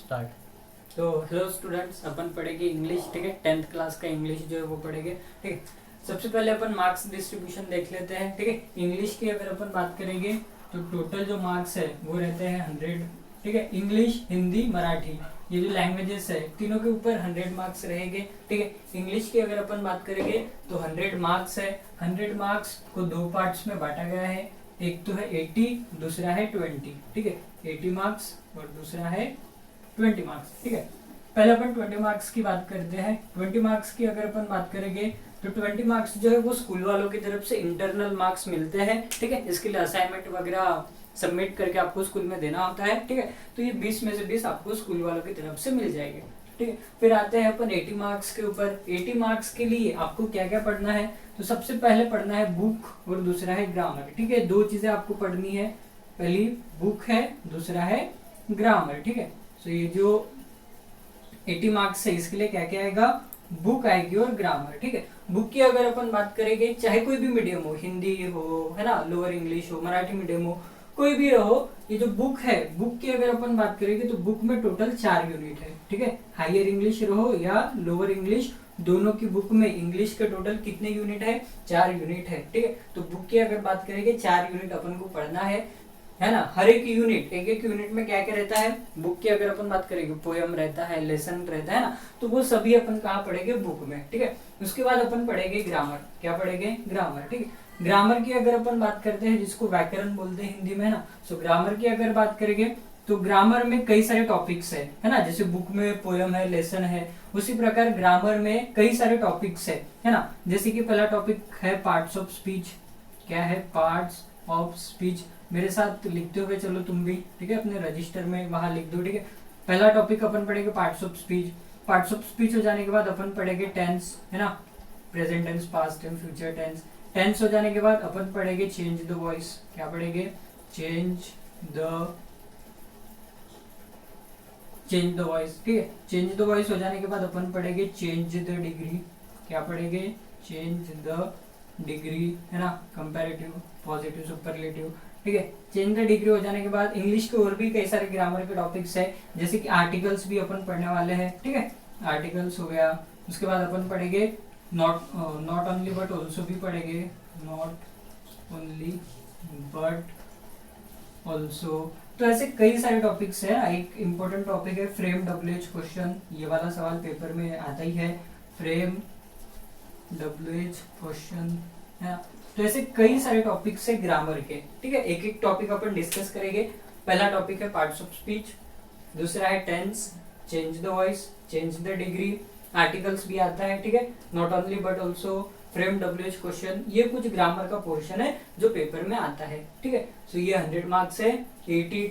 Start. तो hello students, अपन पढ़ेंगे English. ठीक है, 10th क्लास का इंग्लिश जो है वो पढ़ेंगे। ठीक है, सबसे पहले अपन मार्क्स डिस्ट्रीब्यूशन देख लेते हैं। ठीक है, इंग्लिश की अगर अपन बात करेंगे तो टोटल जो मार्क्स है वो रहते हैं 100। ठीक है, इंग्लिश, हिंदी, मराठी, ये जो लैंग्वेजेस है तीनों के ऊपर 100 मार्क्स रहेंगे। ठीक है, इंग्लिश की अगर अपन बात करेंगे तो 100 मार्क्स है। 100 मार्क्स को दो पार्ट्स में बांटा गया है, एक तो है 80, दूसरा है 20। ठीक है, 80 मार्क्स और दूसरा है 20 मार्क्स। ठीक है, पहले अपन 20 मार्क्स की बात करते हैं। 20 मार्क्स की अगर अपन बात करेंगे तो 20 मार्क्स जो है वो स्कूल वालों की तरफ से इंटरनल मार्क्स मिलते हैं। ठीक है, इसके लिए असाइनमेंट वगैरह सबमिट करके आपको स्कूल में देना होता है। ठीक है, तो ये 20 में से 20 आपको स्कूल वालों की तरफ से मिल जाएंगे। ठीक है, फिर आते हैं अपन 80 मार्क्स के ऊपर। 80 मार्क्स के लिए आपको क्या क्या पढ़ना है, तो सबसे पहले पढ़ना है बुक और दूसरा है ग्रामर। ठीक है, दो चीजें आपको पढ़नी है, पहली बुक है, दूसरा है ग्रामर। ठीक है, तो ये जो 80 मार्क्स है इसके लिए क्या क्या आएगा, बुक आएगी और ग्रामर। ठीक है, बुक की अगर अपन बात करेंगे, चाहे कोई भी मीडियम हो, हिंदी हो, है ना, लोअर इंग्लिश हो, मराठी मीडियम हो, कोई भी रहो, ये जो बुक है, बुक की अगर अपन बात करेंगे तो बुक में टोटल 4 यूनिट है। ठीक है, हायर इंग्लिश रहो या लोअर इंग्लिश, दोनों की बुक में इंग्लिश के टोटल कितने यूनिट है, 4 यूनिट है। ठीक है, तो बुक की अगर बात करेंगे 4 यूनिट अपन को पढ़ना है ना। हर एक यूनिट, एक एक यूनिट में क्या क्या रहता है, बुक की अगर अपन बात करेंगे पोयम रहता है, लेसन रहता है ना, तो वो सभी अपन कहाँ पढ़ेंगे, बुक में। ठीक है, उसके बाद अपन पढ़ेंगे ग्रामर। क्या पढ़ेंगे, ग्रामर। ठीक है, ग्रामर की अगर अपन बात करते हैं, जिसको व्याकरण बोलते हैं हिंदी में ना, तो ग्रामर की अगर बात करेंगे तो ग्रामर में कई सारे टॉपिक्स है ना। जैसे बुक में पोयम है, लेसन है, उसी प्रकार ग्रामर में कई सारे टॉपिक्स है ना। जैसे कि पहला टॉपिक है पार्ट्स ऑफ स्पीच। क्या है, पार्ट्स ऑफ स्पीच। मेरे साथ लिखते हुए चलो तुम भी, ठीक है, अपने रजिस्टर में वहां लिख दो। ठीक है, पहला टॉपिक अपन पढ़ेंगे parts of speech. Parts of speech हो जाने के बाद अपन पढ़ेंगे टेंस, है ना, present tense, past tense, future tense. Tense हो जाने के बाद अपन पढ़ेंगे चेंज द वॉइस। क्या पढ़ेंगे, चेंज द वॉइस। ठीक है, चेंज द वॉइस हो जाने के बाद अपन पढ़ेंगे चेंज द डिग्री। क्या पढ़ेंगे, चेंज द डिग्री, है ना, कंपैरेटिव, पॉजिटिव, सुपरलेटिव। ठीक है, चेंज द डिग्री हो जाने के बाद इंग्लिश के और भी कई सारे ग्रामर के टॉपिक्स है, जैसे कि आर्टिकल्स भी अपन पढ़ने वाले हैं। ठीक है, आर्टिकल्स हो गया। उसके बाद अपन पढ़ेंगे नॉट ओनली बट ऑल्सो भी पढ़ेंगे, नॉट ओनली बट ऑल्सो। तो ऐसे कई सारे टॉपिक्स है। एक इम्पोर्टेंट टॉपिक है फ्रेम WH क्वेश्चन, ये वाला सवाल पेपर में आता ही है, फ्रेम WH क्वेश्चन, है ना। तो ऐसे कई सारे टॉपिक्स है ग्रामर के। ठीक है, एक एक टॉपिक अपन डिस्कस करेंगे। पहला टॉपिक है पार्ट्स ऑफ स्पीच, दूसरा है tense, change the voice, change the degree, articles भी आता है। ठीक है, not only but also, frame WH question, ये कुछ ग्रामर का पोर्शन है जो पेपर में आता है। ठीक है, तो ये 100 मार्क्स है। 80,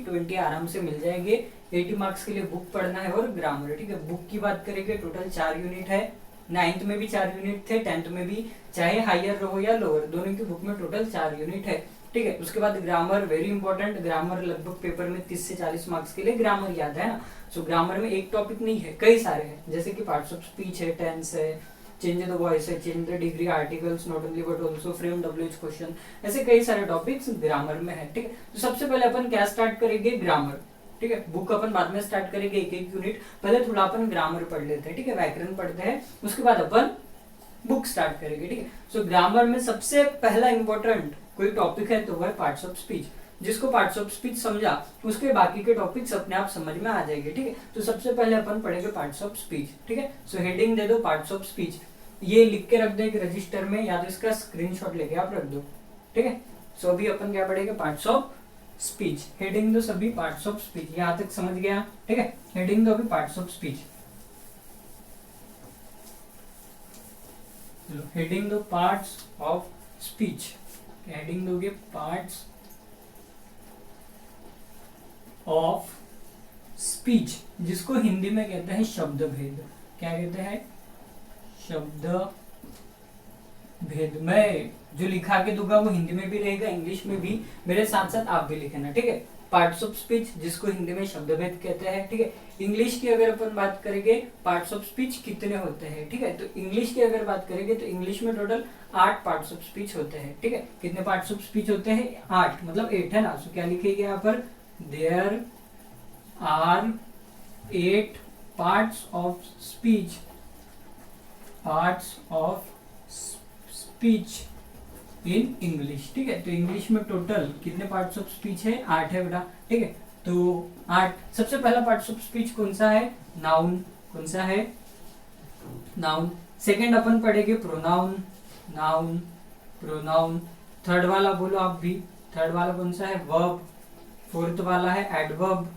20 आराम से मिल जाएंगे। 80 मार्क्स के लिए बुक पढ़ना है और ग्रामर। ठीक है, बुक की बात करेंगे टोटल 4 यूनिट है। 9th में भी 4 यूनिट थे, 10th में भी, चाहे हायर रहो या लोअर, दोनों की बुक में टोटल 4 यूनिट है। ठीक है, उसके बाद ग्रामर, वेरी इंपॉर्टेंट। ग्रामर लगभग पेपर में 30 से 40 मार्क्स के लिए ग्रामर याद है ना। सो ग्रामर में एक टॉपिक नहीं है, कई सारे हैं, जैसे कि पार्ट्स ऑफ स्पीच है, टेंस है, चेंज द वॉइस है, change the degree, articles, not only but also, frame WH question, ऐसे कई सारे टॉपिक्स ग्रामर में है। ठीक है, तो सबसे पहले अपन क्या स्टार्ट करेंगे, ग्रामर। ठीक है, बुक अपन बाद में स्टार्ट करेंगे, एक एक यूनिट, पहले थोड़ा अपन ग्रामर पढ़ लेते हैं। ठीक है, व्याकरण पढ़ते हैं, उसके बाद अपन बुक स्टार्ट करेंगे। ठीक है, सो ग्रामर में सबसे पहला इंपॉर्टेंट कोई टॉपिक है तो वह पार्ट्स ऑफ स्पीच। जिसको पार्ट्स ऑफ स्पीच समझा, उसके बाकी के टॉपिक्स अपने आप समझ में आ जाएंगे। ठीक है, तो सबसे पहले अपन पढ़ेंगे पार्ट्स ऑफ स्पीच। ठीक है, सो हेडिंग दे दो पार्ट्स ऑफ स्पीच, ये लिख के रख दो एक रजिस्टर में, या तो इसका स्क्रीनशॉट लेके आप रख दो। ठीक है, सो अभी अपन क्या पढ़ेंगे, पार्ट्स ऑफ स्पीच। हेडिंग दो सभी पार्ट्स ऑफ स्पीच, यहां तक समझ गया। ठीक है, हेडिंग दो अभी पार्ट्स ऑफ स्पीच। हेडिंग दो पार्ट्स ऑफ स्पीच, हेडिंग दोगे पार्ट्स ऑफ स्पीच, जिसको हिंदी में कहते हैं शब्द भेद। क्या कहते हैं, शब्द भेद। मैं जो लिखा के दूंगा वो हिंदी में भी रहेगा, इंग्लिश में भी, मेरे साथ साथ आप भी लिखना। ठीक है, पार्ट्स ऑफ स्पीच, जिसको हिंदी में शब्द भेद कहते हैं। ठीक है, इंग्लिश की अगर अपन बात करेंगे पार्ट्स ऑफ स्पीच कितने होते हैं। ठीक है, तो इंग्लिश की अगर बात करेंगे तो इंग्लिश में टोटल 8 पार्ट्स ऑफ स्पीच होते हैं। ठीक है, कितने पार्ट्स ऑफ स्पीच होते हैं, 8, मतलब 8 है ना। सो क्या लिखेंगे यहाँ पर, there are 8 parts of speech, parts of speech in English. ठीक है, तो इंग्लिश में टोटल कितने पार्ट्स ऑफ स्पीच है? 8 है बेटा। ठीक है, तो 8। सबसे पहला पार्ट्स ऑफ स्पीच कौन सा है? नाउन। कौन सा है? नाउन। सेकंड अपन पढ़ेंगे प्रोनाउन, नाउन, प्रोनाउन। थर्ड वाला बोलो आप भी, थर्ड वाला कौन सा है? वर्ब। फोर्थ वाला है एडवर्ब।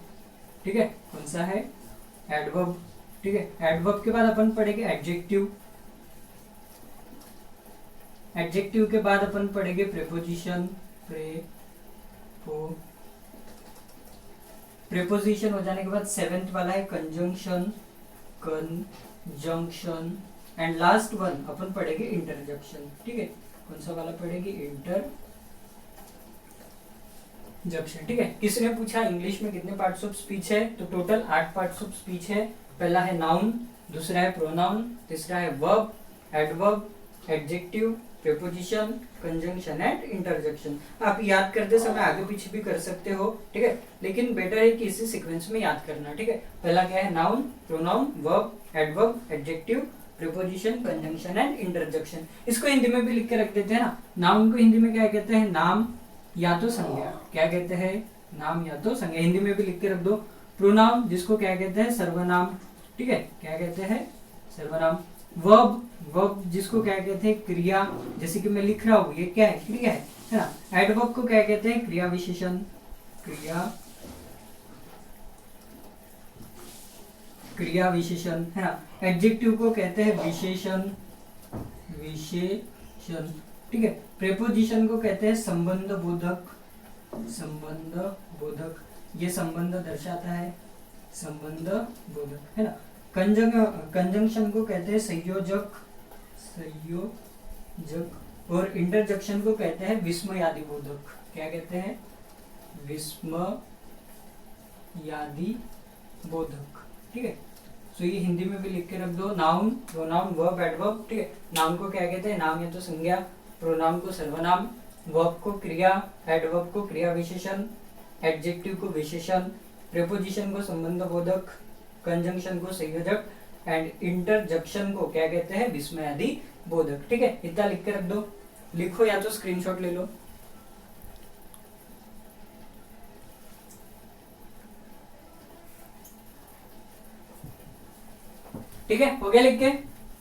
ठीक है, कौन सा है? एडवर्ब। ठीक है, एडवर्ब के बाद अपन पढ़ेंगे एडजेक्टिव, एडजेक्टिव के बाद अपन पढ़ेंगे प्रेपोजिशन, प्रेपोजिशन हो जाने के बाद सेवेंथ वाला है conjunction, conjunction. And last one अपन पढ़ेंगे इंटरजेक्शन। ठीक है, कौन सा वाला पढ़ेंगे? इंटरजेक्शन। ठीक है, किसने पूछा इंग्लिश में कितने पार्ट्स ऑफ स्पीच है? तो टोटल 8 पार्ट्स ऑफ स्पीच है। पहला है नाउन, दूसरा है प्रोनाउन, तीसरा है verb, adverb, adjective, preposition, conjunction and interjection. आप याद करते समय आगे पीछे भी कर सकते हो। ठीक है, लेकिन बेटर है कि इसी सीक्वेंस में याद करना। ठीक है, पहला क्या है? Noun, pronoun, verb, adverb, adjective, preposition, conjunction and interjection. इसको हिंदी में भी लिख के रख देते हैं ना। नाउन को हिंदी में क्या कहते हैं? नाम या तो संज्ञा। क्या कहते हैं? नाम या तो संज्ञा। हिंदी में भी लिख के रख दो। प्रोनाउन जिसको क्या कहते हैं? सर्वनाम। ठीक है, क्या कहते हैं? सर्वनाम। वर्ब, वर्ब जिसको क्या कहते हैं? क्रिया। जैसे कि मैं लिख रहा हूँ, ये क्या है? क्रिया है ना। एडवर्ब को क्या कहते हैं? क्रिया विशेषण, क्रिया विशेषण है ना। एडजेक्टिव को कहते हैं विशेषण, विशेषण। ठीक है, प्रेपोजिशन को कहते हैं संबंध बोधक, संबंध बोधक। ये संबंध दर्शाता है, संबंध बोधक है ना। कंजंक्शन को कहते हैं संयोजक, संयोजक। और इंटरजेक्शन को कहते हैं विस्मयादि बोधक। क्या कहते हैं? विस्मयादि बोधक। ठीक है, तो ये हिंदी में भी लिख के रख दो। Noun, pronoun, verb, adverb. ठीक है, नाउन को क्या कहते हैं? नाम या तो संज्ञा, प्रोनाउन को सर्वनाम, वर्ब को क्रिया, एडवर्ब को क्रिया विशेषण, एडजेक्टिव को विशेषण, प्रीपोजिशन को संबंध बोधक, कंजंक्शन को संयोजक एंड इंटरजेक्शन को क्या कहते हैं? विस्मयादि बोधक। ठीक है, इतना लिख के रख दो। लिखो या तो स्क्रीनशॉट ले लो। ठीक है, हो गया लिख के।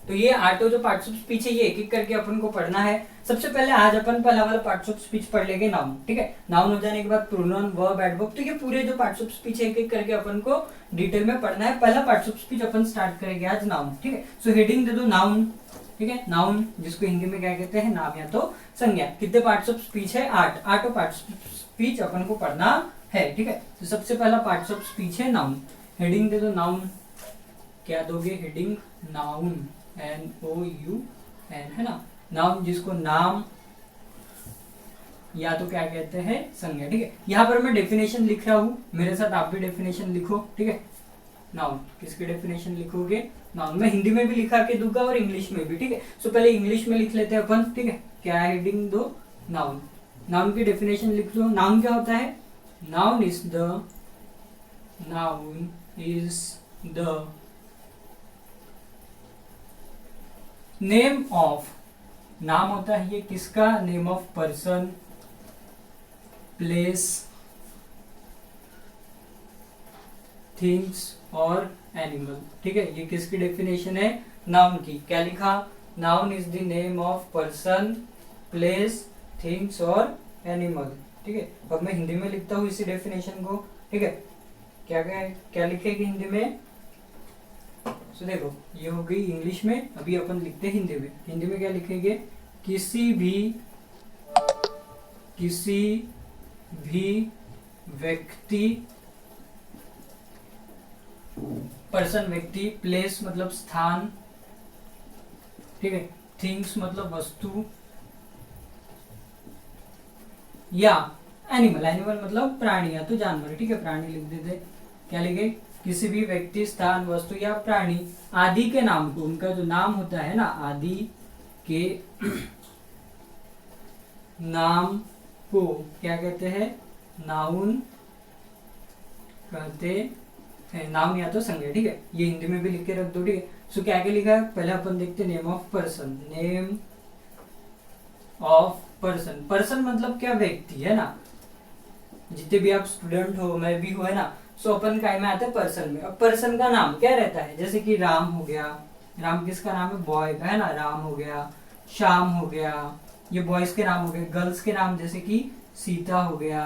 तो ये आठों जो पार्ट्स ऑफ स्पीच है ये एक एक करके अपन को पढ़ना है। सबसे पहले आज अपन पहला वाला पार्ट्स ऑफ स्पीच पढ़ लेंगे, नाउन। ठीक है, नाउन हो जाने के बाद प्रोनाउन, वर्ब, एडवर्ब। तो ये पूरे जो पार्ट्स ऑफ स्पीच है एक एक करके अपन को डिटेल में पढ़ना है। पहला parts of speech upon start करेंगे आज, नाउन। ठीक है, सो हेडिंग दे दो नाउन। ठीक है, नाउन जिसको हिंदी में क्या कहते हैं? नाम या तो संज्ञा। कितने पार्ट्स ऑफ स्पीच है? 8। आठों पार्ट्स ऑफ स्पीच अपन को पढ़ना है। ठीक है, तो सबसे पहला पार्ट्स ऑफ स्पीच है नाउन। हेडिंग दे दो नाउन। क्या दोगे? हेडिंग नाउन, NOUN है ना। नाउन जिसको नाम या तो क्या कहते हैं? संज्ञा। ठीक है, यहाँ पर मैं डेफिनेशन लिख रहा हूँ, मेरे साथ आप भी डेफिनेशन लिखो। ठीक है, नाउन किसकी डेफिनेशन लिखोगे? नाउन। मैं हिंदी में भी लिखा के दूंगा और इंग्लिश में भी। ठीक है, सो पहले इंग्लिश में लिख लेते हैं अपन। ठीक है, क्या हेडिंग दो? नाउन। नाउन की डेफिनेशन लिख दो। नाउन क्या होता है? Noun is the name of, नाम होता है ये किसका? Name of person, place, things और एनिमल। ठीक है, ये किसकी डेफिनेशन है? नाउन की। क्या लिखा? Noun is the name of person, place, things और एनिमल। ठीक है, अब मैं हिंदी में लिखता हूँ इसी डेफिनेशन को। ठीक है, क्या लिखेगी हिंदी में? तो देखो, ये हो गई इंग्लिश में, अभी अपन लिखते हैं हिंदी में। हिंदी में क्या लिखेंगे? किसी भी व्यक्ति, पर्सन व्यक्ति, प्लेस मतलब स्थान, ठीक है, थिंग्स मतलब वस्तु, या एनिमल, एनिमल मतलब प्राणी या तो जानवर। ठीक है, प्राणी लिख देते। क्या लिखे? किसी भी व्यक्ति, स्थान, वस्तु या प्राणी आदि के नाम को, उनका जो नाम होता है ना, आदि के नाम को क्या कहते हैं? नाउन कहते नाम या तो संज्ञा, ठीक है, ये हिंदी में भी लिख के रख दो, ठीक है। सो क्या क्या लिखा है, पहले अपन देखते name of person. Name of person, person मतलब क्या, व्यक्ति, है ना। जितने भी आप स्टूडेंट हो, मैं भी हूँ, है ना। सो अपन काय में आते हैं, पर्सन में। अब पर्सन का नाम क्या रहता है, जैसे कि राम हो गया, राम किसका नाम है, बॉय का, है ना, राम हो गया। श्याम हो गया, ये बॉयज के नाम हो गए। गर्ल्स के नाम जैसे कि सीता हो गया,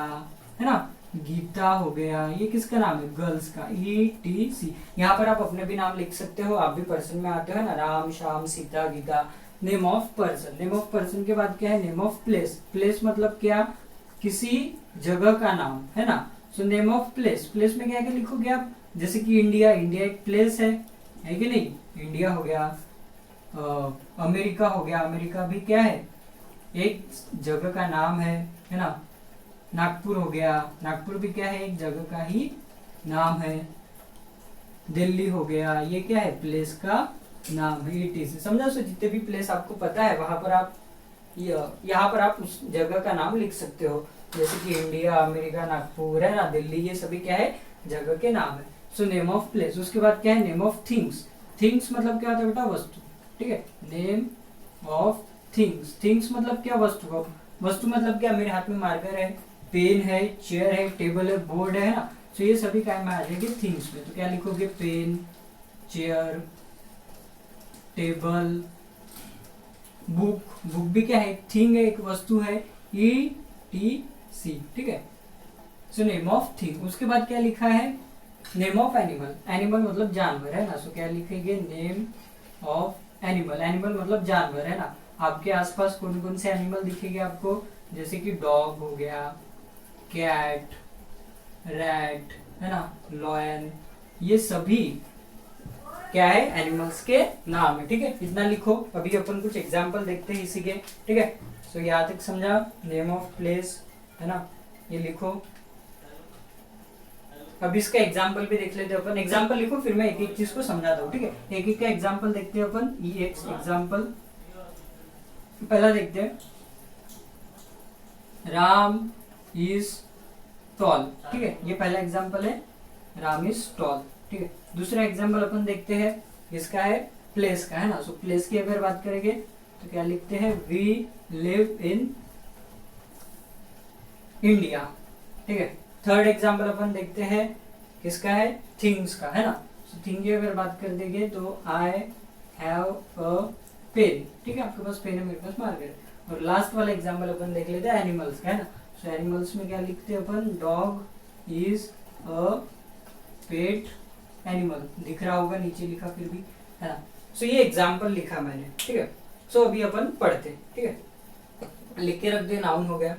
है ना। गीता हो गया, ये किसका नाम है, गर्ल्स का, ETC। यहाँ पर आप अपने भी नाम लिख सकते हो, आप भी पर्सन में आते हो ना, Ram, Shyam, Sita, Gita. Name of person. Name of person के बाद क्या है, नेम ऑफ प्लेस। प्लेस मतलब क्या, किसी जगह का नाम, है ना। So name of place, place में क्या क्या लिखोगे आप, जैसे कि इंडिया, इंडिया एक प्लेस है कि नहीं, इंडिया हो गया। अमेरिका हो गया, अमेरिका भी क्या है, एक जगह का नाम है ना। नागपुर हो गया, नागपुर भी क्या है, एक जगह का ही नाम है। दिल्ली हो गया, ये क्या है, प्लेस का नाम है, ETC। समझा। सो जितने भी प्लेस आपको पता है वहां पर आप यहाँ पर आप उस जगह का नाम लिख सकते हो, जैसे कि इंडिया, अमेरिका, नागपुर, है ना, दिल्ली, ये सभी क्या है, जगह के नाम है। So name of place. उसके बाद क्या है, नेम ऑफ थिंग्स। थिंग्स मतलब क्या होता है बेटा, वस्तु, ठीक है। Name of things. थिंग्स मतलब क्या, वस्तु। वस्तु मतलब क्या, मेरे हाथ में मार्कर है, पेन है, चेयर है, टेबल है, बोर्ड है ना। सो ये सभी काम में आ जाएंगे थिंग्स में। तो क्या लिखोगे, pen, chair, table, book. Book भी क्या है, एक थिंग है, एक वस्तु है, ETC, ठीक है। So name of thing. उसके बाद क्या लिखा है, नेम ऑफ एनिमल। एनिमल मतलब जानवर, है ना। सो क्या लिखेंगे, नेम ऑफ एनिमल। एनिमल मतलब जानवर, है ना। आपके आसपास कौन कौन से एनिमल दिखेंगे आपको, जैसे कि डॉग हो गया, कैट, रैट, है ना, लॉयन, ये सभी क्या है, एनिमल्स के नाम है, ठीक है। इतना लिखो। अभी अपन कुछ एग्जांपल देखते हैं इसी के, ठीक है। सो यहाँ तक समझा, नेम ऑफ प्लेस, है ना, ये लिखो। अब इसका एग्जांपल भी देख लेते हैं अपन। एग्जांपल लिखो, फिर मैं एक एक चीज को समझाता हूँ, ठीक है। एक एक का एग्जांपल देखते हैं अपन। एग्जांपल पहला देखते हैं, राम इज टॉल, ठीक है, ये पहला एग्जांपल है, राम इज टॉल, ठीक है। दूसरा एग्जांपल अपन देखते हैं, इसका है प्लेस का, है ना। सो प्लेस की अगर बात करेंगे तो क्या लिखते हैं, वी लिव इन इंडिया, ठीक है। थर्ड एग्जांपल अपन देखते हैं, किसका है, थिंग्स का, है ना। सो थिंग की अगर बात कर देंगे तो आई हैव अ पेन, ठीक है, आपके पास पेन है, मेरे पास मार्कर है। और लास्ट वाला एग्जांपल अपन देख लेते हैं एनिमल्स का, है ना। सो एनिमल्स में क्या लिखते हैं अपन, dog is a pet animal, दिख रहा होगा, नीचे लिखा फिर भी, है ना। सो ये एग्जांपल लिखा मैंने, ठीक है। सो अभी अपन पढ़ते हैं, ठीक है। लिख के रख दे, नाउन हो गया,